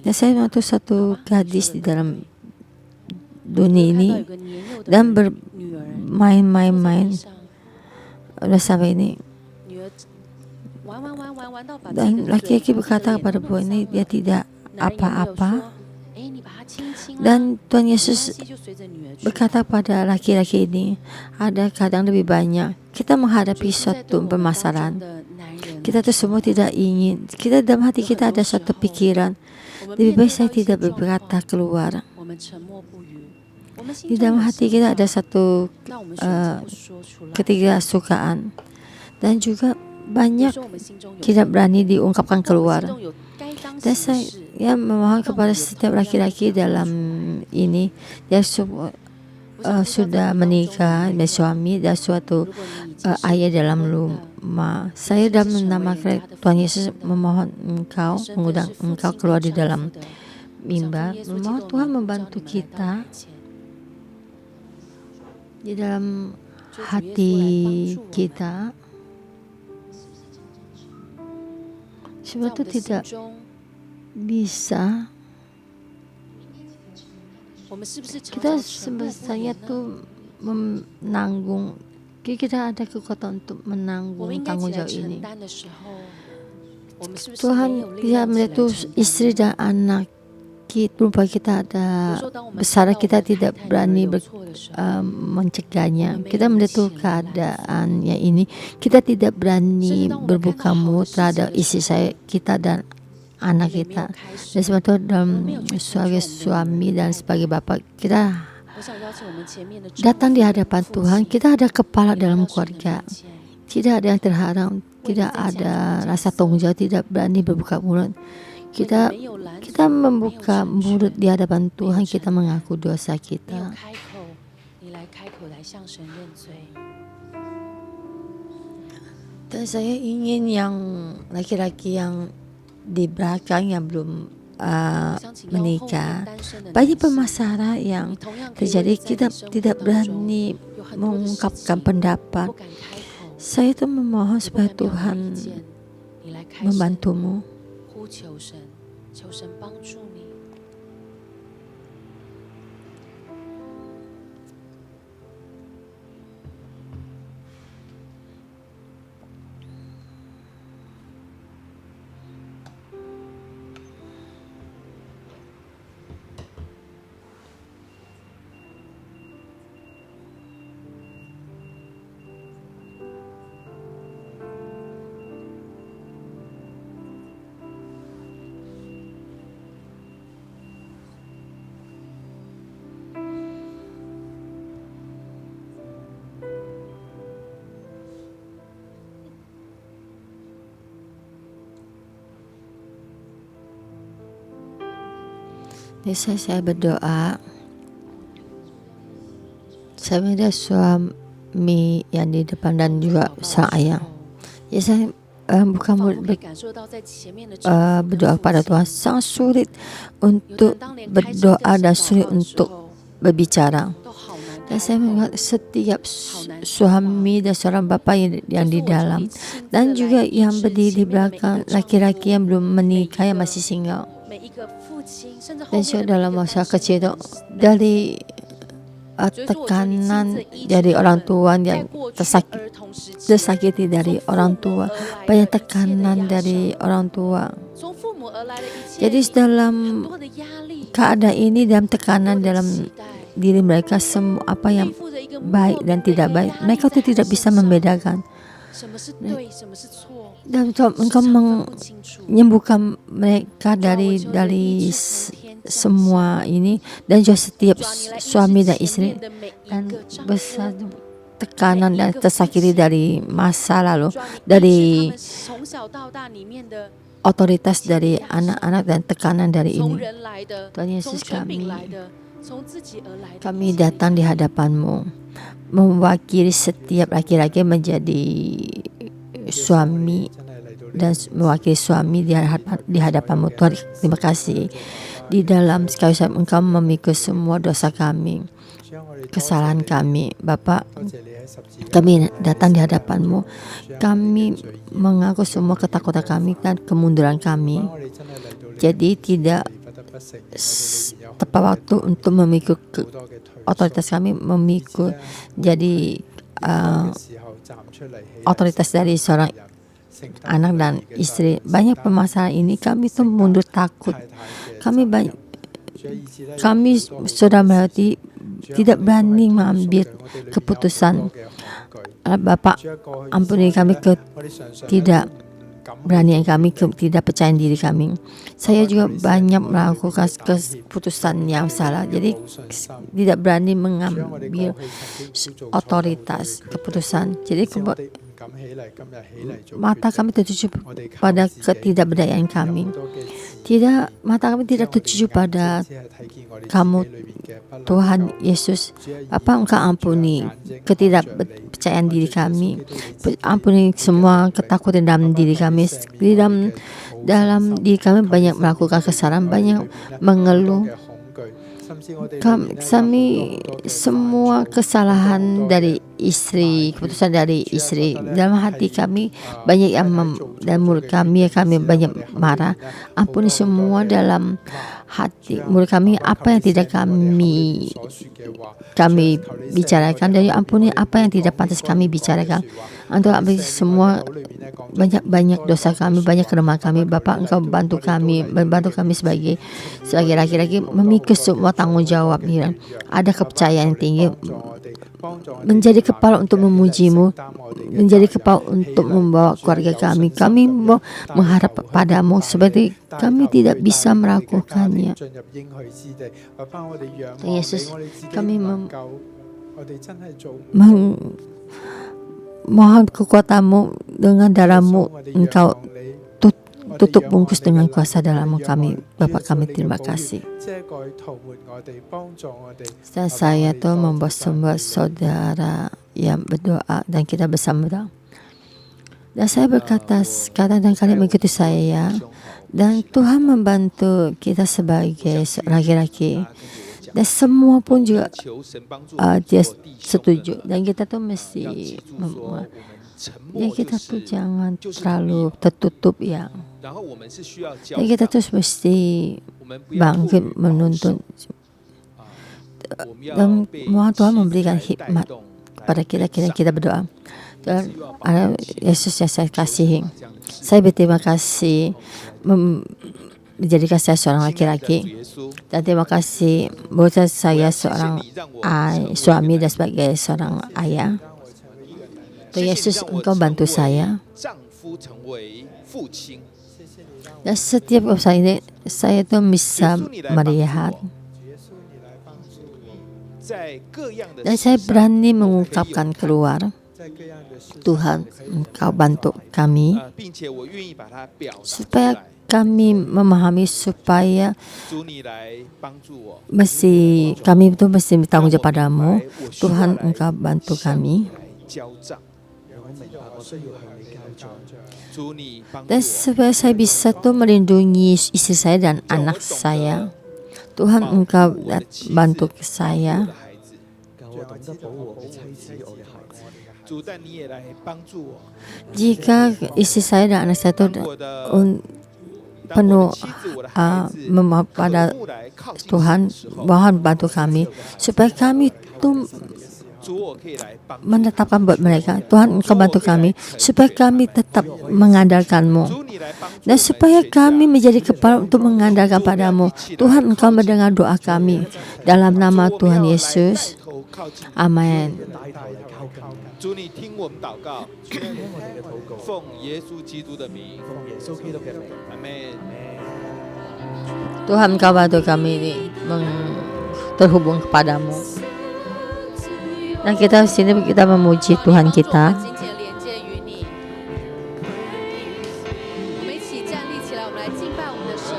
Dan saya waktu satu gadis di dalam dunia ini, dan bermain-main bersama ini, dan laki-laki berkata kepada perempuan ini, dia tidak apa-apa. Dan Tuhan Yesus berkata pada laki-laki ini, ada kadang lebih banyak kita menghadapi suatu permasalahan, kita tuh semua tidak ingin, kita dalam hati kita ada suatu pikiran, lebih baik saya tidak berkata keluar. Di dalam hati kita ada satu ketidaksukaan, dan juga banyak tidak berani diungkapkan keluar. Dan saya memohon kepada setiap laki-laki dalam ini, dia sudah menikah, dan suami, dan suatu ayah dalam rumah. Saya dalam nama Tuhan Yesus memohon engkau, mengundang engkau keluar di dalam mimbar, memohon Tuhan membantu kita di dalam hati kita, sebab itu tidak bisa. Kita sebesarnya tuh menanggung, kita ada kekuatan untuk menanggung tanggung jawab ini. Tuhan, kita melihat istri dan anak perempuan kita ada besar, kita tidak berani mencegahnya. Kita melihat keadaannya ini, kita tidak berani berbuka mulut terhadap istri kita dan anak kita. Dan sebab itu dalam sebagai suami dan sebagai bapak, kita datang di hadapan Tuhan. Kita ada kepala dalam keluarga, tidak ada yang terhalang, tidak ada rasa tanggung jawab, tidak berani berbuka mulut. Kita membuka mulut di hadapan Tuhan, kita mengaku dosa kita. Dan saya ingin yang laki-laki yang di belakang yang belum menikah, banyak permasalahan yang terjadi, kita tidak berani mengungkapkan pendapat. Saya itu memohon supaya Tuhan membantumu. 求神帮助你。Biasa saya berdoa, saya melihat suami yang di depan dan juga sang ayah. Ya saya bukan 仿佛可以感受到在前面的 berdoa kepada Tuhan sangat sulit untuk berdoa dan sulit untuk berbicara. 都好难 Dan saya melihat setiap suami dan seorang bapa yang di dalam dan juga yang berdiri di belakang laki-laki yang belum menikah yang masih single. 每一个父亲，甚至后 Dan 面 juga 的 dalam 每一个 masa 单身 kecil itu 的 dari tekanan dari orang tua 在 yang 过去 tersakiti, 儿童时期 tersakiti dari orang tua, banyak tekanan dari orang tua. 从父母而来的一切 Jadi 很 dalam 多的压力， keadaan ini, dalam 很多 tekanan 的 dalam 期待， diri mereka, semua apa 背 yang 负着一个 baik 莫 dan 名的 tidak 一个 baik, 压力 mereka 在 itu 他 tidak 身 bisa 上 membedakan. 什么是对，什么是错， Dan engkau 时常分不清楚。 menyembuhkan mereka dari semua ini, dan juga setiap 主啊，你来医 suami 治 dan 前 istri 面的每一 dan 个丈 besar 夫。 tekanan dan tersakiti dari masa lalu, 主啊，你医治 dari 他们从小到大里面的 otoritas dari anak-anak dan tekanan dari 从 ini. 人来的， Tuhan 从 Yesus 权柄 kami, 来的，从自己而来的。 kami datang di hadapan-Mu, mewakili setiap laki-laki menjadi suami dan mewakili suami di hadapan-Mu. Tuhan, terima kasih. Di dalam sekali Engkau memikul semua dosa kami, kesalahan kami. Bapak, kami datang di hadapan-Mu. Kami mengaku semua ketakutan kami dan kemunduran kami. Jadi tidak tepat waktu untuk memikul otoritas kami, memikul jadi otoritas dari seorang anak dan istri. Banyak permasalahan ini kami tuh mundur takut. Kami sudah melewati, tidak berani mengambil keputusan. Bapak, ampuni kami tidak berani kami, tidak percaya diri kami. Saya juga banyak melakukan keputusan yang salah. Jadi tidak berani mengambil otoritas keputusan. Jadi mata kami tertuju pada ketidakberdayaan kami. Mata kami tidak tertuju pada Kamu, Tuhan Yesus. Apa Engkau ampuni ketidakpercayaan diri kami, ampuni semua ketakutan dalam diri kami. Dalam diri kami banyak melakukan kesalahan, banyak mengeluh. Kami semua kesalahan dari istri, keputusan dari istri. Dalam hati kami banyak yang dan mulut kami banyak marah. Ampuni semua dalam hati mulut kami apa yang tidak kami bicarakan, dan ampuni apa yang tidak pantas kami bicarakan. Untuk ambil semua banyak dosa kami, banyak kelemahan kami. Bapak, Engkau bantu kami sebagai laki-laki memikul semua tanggung jawab. Ada kepercayaan yang tinggi, menjadi kepala untuk memuji-Mu, menjadi kepala untuk membawa keluarga kami. Kami mau mengharap padamu seperti kami tidak bisa melakukannya. Yesus, kami mohon kekuatan-Mu, dengan darah-Mu Engkau tutup bungkus dengan kuasa dalam kami. Bapak, kami terima kasih. Dan saya tuh membuat semua saudara yang berdoa dan kita bersama doa. Dan saya berkata dan kalian mengikuti saya, dan Tuhan membantu kita sebagai laki-laki. Dan semua pun juga dia setuju. Dan kita tuh mesti kita tuh jangan terlalu tertutup ya. Dan kita tuh mesti bangkit menuntun. Dan mohon Tuhan memberikan hikmat kepada kita berdoa. Dan Yesus yang saya kasihi, saya berterima kasih menjadikan saya seorang laki-laki, dan terima kasih buat saya seorang suami dan sebagai seorang ayah. Tuhan Yesus, Engkau bantu saya. Dan setiap saya itu bisa melihat, dan saya berani mengungkapkan keluar. Tuhan, Engkau bantu kami supaya kami memahami supaya 主你来帮助我， kami itu mesti bertanggung jawab padamu. Tuhan, Engkau bantu kami. 来交账。主你帮助 Dan 我， supaya saya bisa tuh melindungi istri saya dan anak saya. Tuhan, 保护 Engkau 我的妻子 bantu 保护 saya. 我的孩子。主，但你也来帮助我。 Jika istri saya dan anak saya itu 当我的 当我 penuh 的妻子、我的孩子 memohon pada 渴慕来靠近 Tuhan, 神的时候， mohon bantu kami supaya kami tuh 主我可以来帮助。 menetapkan buat mereka. Tuhan, Engkau bantu kami supaya kami tetap mengandalkan-Mu 主你来帮助 dan 我们 supaya 全家 kami menjadi kepala untuk mengandalkan padamu. Tuhan, Engkau mendengar doa kami dalam nama 主我们 Tuhan 要来 Yesus. 带头靠近你 Amin. 主，你听我们祷告，奉耶稣基督的名，阿门。 Tuhan, Engkau bantu kami ini terhubung kepadamu. Dan kita di sini kita memuji Tuhan 帮助我 kita. 们紧紧地连接于你。我们一起站立起来，我们来敬拜我们的神。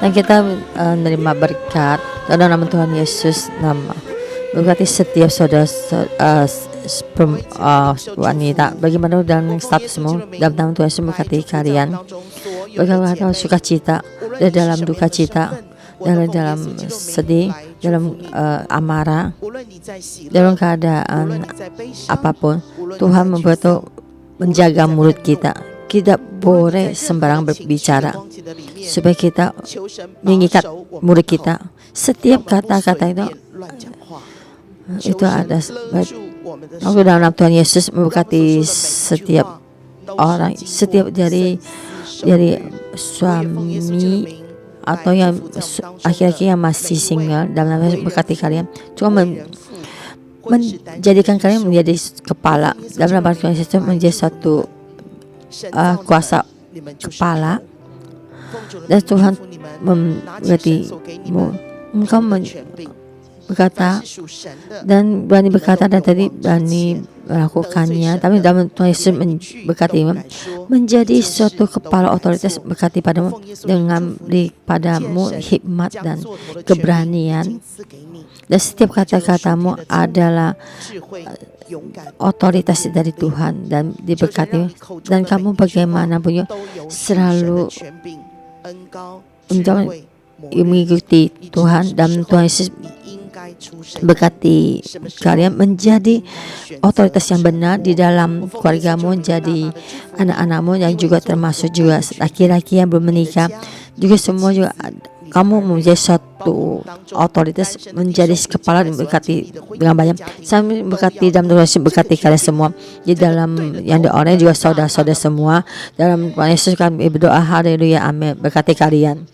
Dan kita menerima berkat dalam nama Tuhan Yesus, nama berkati setiap saudara wanita bagaimana dalam statusmu, dalam nama Tuhan Yesus berkati kalian, bagaimana sukacita dan dalam duka cita, dalam sedih, dalam amarah, dalam keadaan apapun. Tuhan membuat menjaga mulut kita. Tidak boleh sembarang berbicara supaya kita mengikat mulut kita. Setiap kata-kata itu ada aku dalam nama Tuhan Yesus memberkati setiap orang, setiap dari suami atau yang laki-laki yang masih single, dalam nama Yesus berkati kalian. Cuma menjadikan kalian menjadi kepala dalam nama Tuhan Yesus, menjadi satu kuasa kepala, dan Tuhan memberkatimu. Engkau berkata dan berani berkata dan tadi berani melakukannya, tapi dalam Tuhan Yesus berkati menjadi suatu kepala otoritas, berkati padamu dengan beri padamu hikmat dan keberanian, dan setiap kata-katamu adalah otoritas dari Tuhan dan diberkati, dan kamu bagaimanapun selalu mengikuti Tuhan, dan Tuhan Yesus berkati kalian menjadi otoritas yang benar di dalam keluargamu, jadi anak-anakmu yang juga termasuk juga laki-laki yang belum menikah juga, semua juga kamu menjadi satu otoritas, menjadi kepala dan berkati dengan banyak. Saya berkati dalam Tuhan Yesus, berkati kalian semua di dalam yang orang juga saudara-saudara semua dalam Tuhan Yesus kami berdoa, haleluya, amin. Berkati kalian.